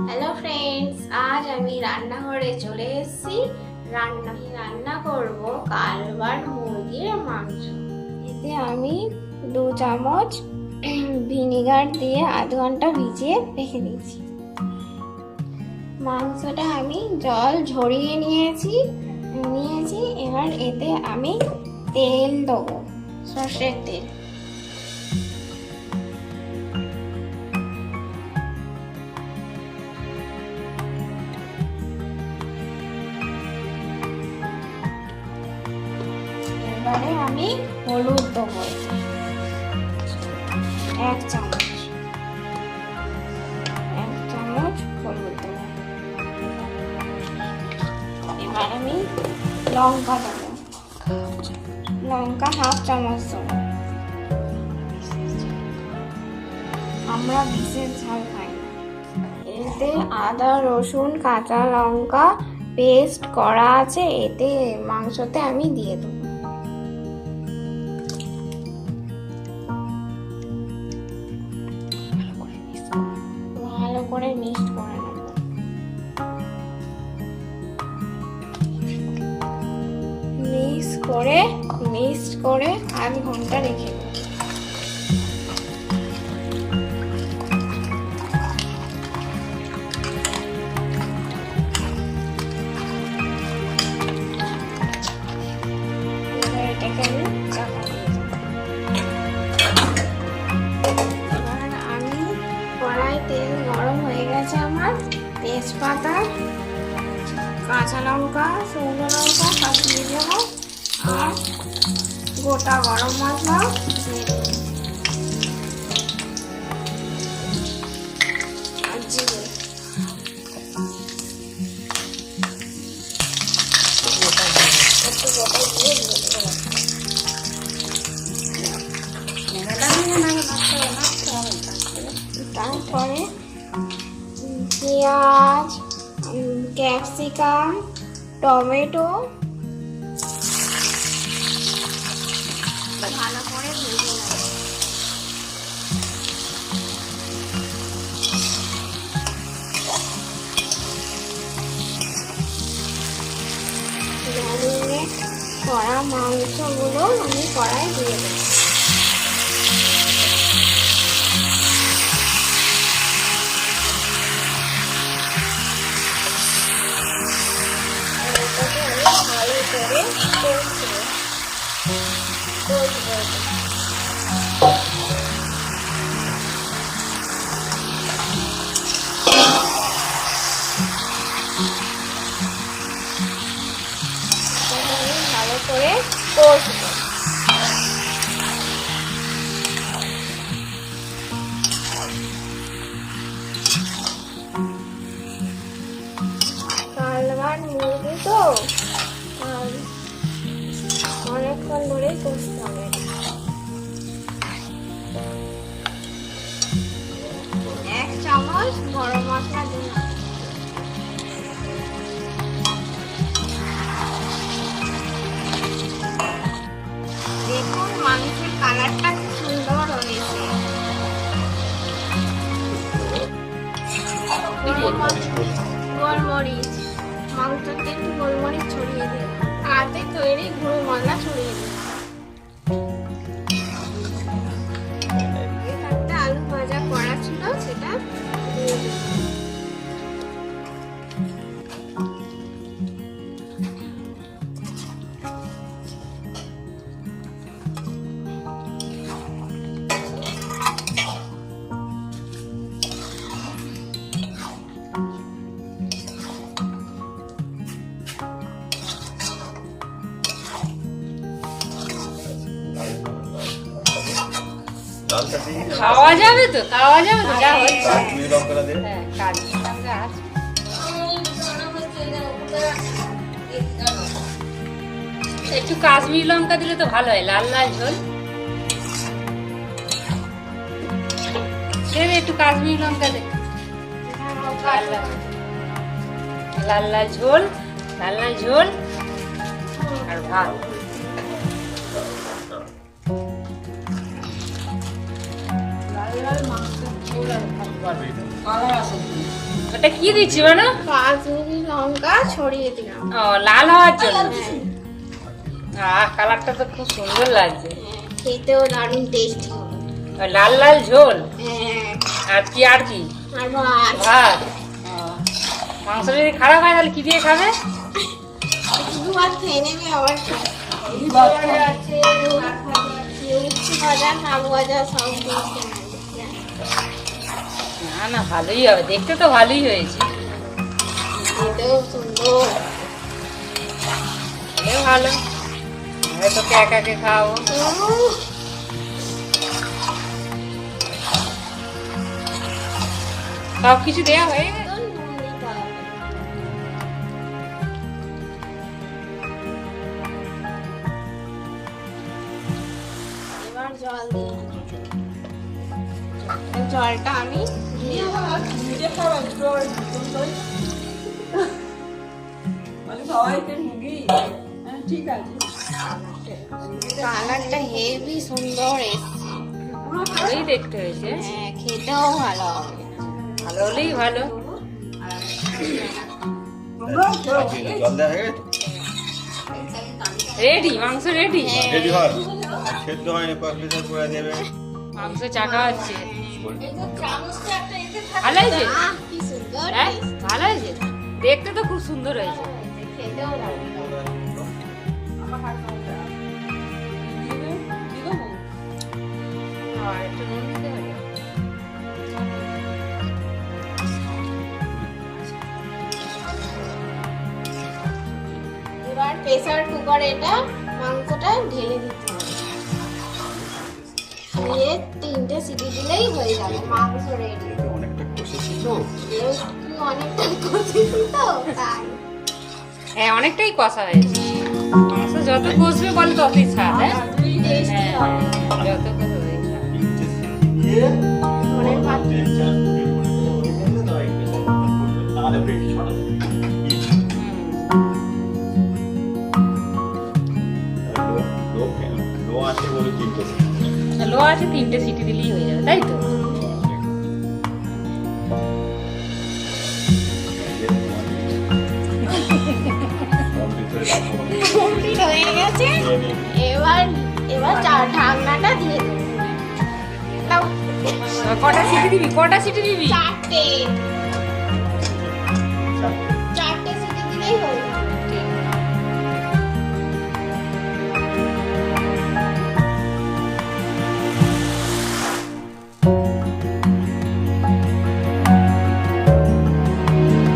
Hello friends, আজ আমি রান্নাঘরে চলে এসেছি। রান্না করব কালবাট মুরগির মাংস। এতে আমি 2 চামচ ভিনেগার দিয়ে আধ ঘন্টা ভিজিয়ে রেখে দিয়েছি। মাংসটা আমি জল ঝরিয়ে নিয়েছি। এবার এতে আমি তেল দেবো, সর্ষের তেল। এবারে আমি হলুদ দেবো 1 চামচ হলুদ দেবো। এবার আমি লঙ্কা দেবো, লঙ্কা 1/2 চামচ দেবো। আমরা বিশেষ ঝাল খাই না। এতে আদা রসুন কাঁচা লঙ্কা পেস্ট করা আছে, এতে মাংসতে আমি দিয়ে দেবো। ভালো করে মিক্সড করে নেব। মিক্সড করে আধ ঘন্টা রেখে দেব। এটাকে আমি চাপা দিয়ে দেব। এবার আমি কড়াই তেল গরম হয়ে গেছে আমার, তেজপাতা কাঁচা লঙ্কা শুকনো লঙ্কা সব দিয়ে দেবো, আর গোটা গরম মশলা দিয়ে দেবো, আর জিরে। একটু গোটা দিয়ে দিয়ে দেবো। তারপরে পেঁয়াজ, ক্যাপসিকাম, টমেটো ভালো করে ভেজে নেব। ম্যারিনেট করা মাংসগুলো আমি কড়াই দিয়ে দেবো। ভালো করে কষবো। ভালো করে কষবো। কালবাট মুরগি তো অনেকক্ষণ ধরে কষতে হবে। 1 চামচ গরম মশলা দিলাম। দেখুন মাংসের কালারটা খুব সুন্দর হয়েছে। গোলমরিচ, মাংসতে একটু গোলমরিচ ছড়িয়ে দিলাম, হাতে তৈরি গুঁড়ো মশলা ছড়িয়ে দিলাম। একটা আলু ভাজা করা ছিল, সেটা দিয়ে দিলাম। খাওয়া যাবে তো যা হচ্ছে। হ্যাঁ, কাশ্মীরি লঙ্কা আছে। একটু কাশ্মীরি লঙ্কা দিলে তো ভালো হয়, লাল লাল ঝোল। একটু কাশ্মীরি লঙ্কা দে, লাল লাল ঝোল আর ভাত। লাল লাল মাংসের ঝোল আর ভাত, কালার আসে। ওটা কি দিচ্ছি মানে? কাশ্মীরি লঙ্কা ছড়িয়ে দিলাম। ও, লাল হওয়ার জন্য। কালারটা তো খুব সুন্দর লাগছে। খেতেও দারুণ টেস্টি হবে। ওই লাল লাল ঝোল হ্যাঁ, আর কি আর কি? আর ভাত। ভাত। মাংস যদি খারাপ হয় তাহলে কি দিয়ে খাবে? শুধু ভাত খেয়ে নেবে আবার আছে, উচ্ছে ভাজা, শাক ভাজা সব দিয়েছে। না না, ভালোই হবে, দেখতে তো ভালোই হয়েছে। খেতেও সুন্দর। খেলেও ভালো, হয়তো একা একে খাওয়াবো। সব কিছু দেওয়া হয়ে গেছে। এবার জল দিয়ে জলটা আমি দিয়ে কালারটা হেভি সুন্দর এসছে। ভালোই দেখতে হয়েছে। হ্যাঁ, খেতেও ভালো হবে। ভালো হলেই ভালো। জল দেওয়া হয়ে গেছে? রেডি, মাংস রেডি। রেডি হয় সেদ্ধ হয়নি, প্রেসার করে দেবে। মাংস চাকা হচ্ছে। ভালো হয়েছে? আহ, কি সুন্দর হ্যাঁ, taste। ভালো হয়েছে, দেখতে তো খুব সুন্দর হয়েছে। খেতেও ভালো। আর একটু নুন দিতে হবে। এবার প্রেসার কুকারে এটা মাংসটা ঢেলে দিতে হবে। দিয়ে 3টে সিটি দিলেই হয়ে যাবে, মাংস রেডি। এটা অনেকটা কষেছিল। অনেকটা কষেছি তো তাই। হ্যাঁ, অনেকটাই কষা হয়েছে। মাংস যত কষবে বলে ততই স্বাদ। হ্যাঁ, টেস্টি হ্যাঁ, হবে। যত কষবে স্বাদ। তিনটে সিটি দিয়ে ধনের পাতা। নাহলে বেশি ছড়া যাবে। লো আছে বলে তিনটে সিটি। লো আছে, 3টে সিটি দিলেই হয়ে যাবে, তাই তো? কমপ্লিট হয়ে গেছে। এবার ঢাকনাটা দিয়ে দেবো। দাও। কটা সিটি দিবি? কটা সিটি দিবি? 4টে।